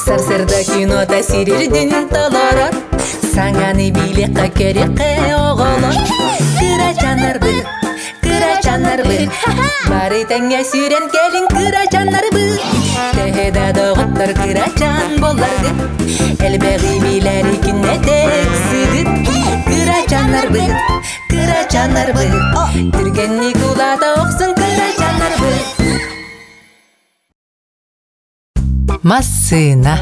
Сарсырда кино тәсирирдин толорор, саңаны билекке керекке оголор. Кырачанарбы, бары тәңе сүрен келин кырачанарбы. Техеда доғыттар кырачан боларды, әлбәғи биләри күнне тексидит. Кырачанарбы, түргенни кулата оқсын кырачанарбы. Машина.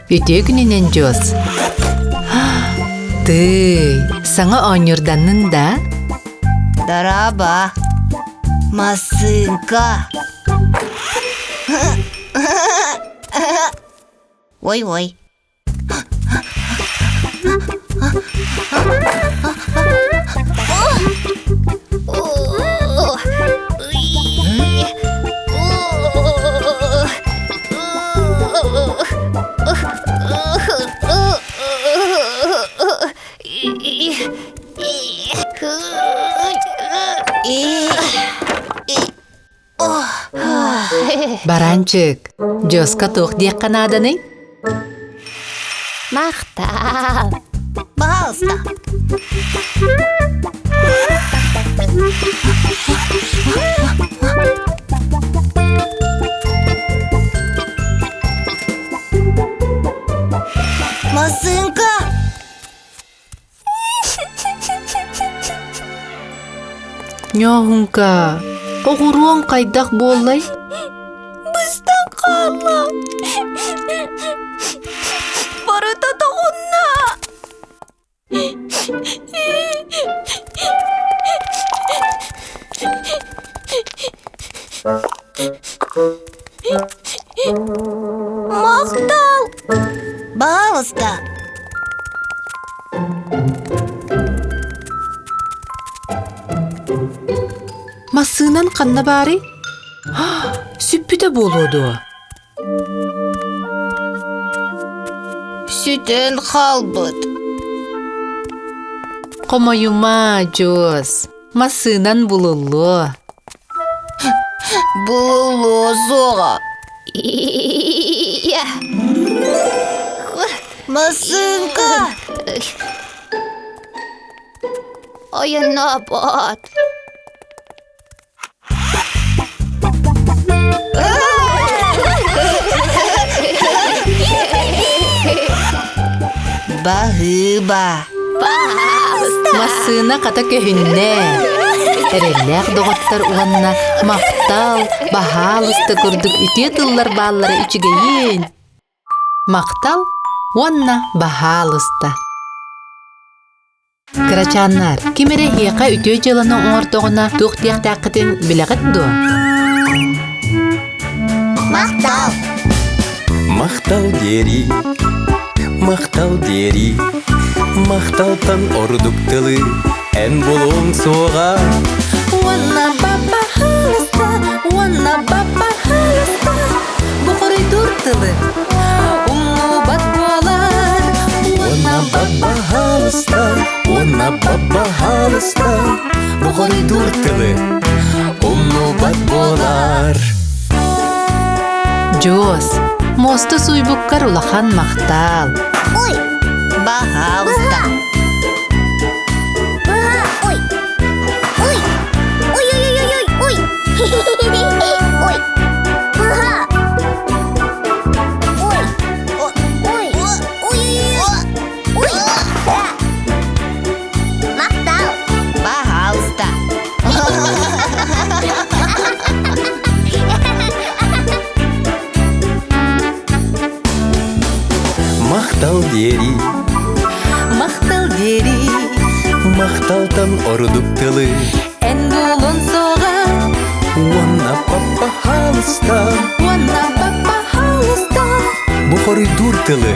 Өте күнінен жоз. Ты, саңа ойнырданның да? Дараба, машинка. Ой-ой. Баранчык, жоска тоқ дек қанадының? Мақтал. Пожалуйста. Машинка. Нёғынка, оғыруан қайдақ болай? Біздің қала. Барыда тоғынна. Мақтал. Пожалуйста. Масынан қанна бары? Сүппіде болуду. Sütün қалбыт. Қомайыма, жоз. Масынан бұлылу. Бұлылу зоға. Машинка. Ayına bat. Bahıba. Масына қата көхінне. Әрелләқ доғаттар уанна мақтал, бахалысты күрдік үте тыллар баллары үчігейін. Мақтал, уанна бахалысты. Кырачаннар, кемере хеқа үте жылының оңыртоғына тұқтияқ тәқітін біліғіт ду? Мақтал. Мақтал дери, мақталтан ордук тылы, ән болуң соға. Уанна баба халыста, бұқыры тұр тылы, ұңы бат болар. Уанна баба халыста, бұқыры тұр тылы, ұңы бат болар. Жоз, мосты суйбуккар улахан мақтал. Ой, пожалуйста. Ой. Ой. Ой. Ой. Мақтал. Пожалуйста. Мақтал дери, мақталтан ордук тылы, Ән болын соға, уанна баба халыста, баба халыста, бұқыры дур тылы,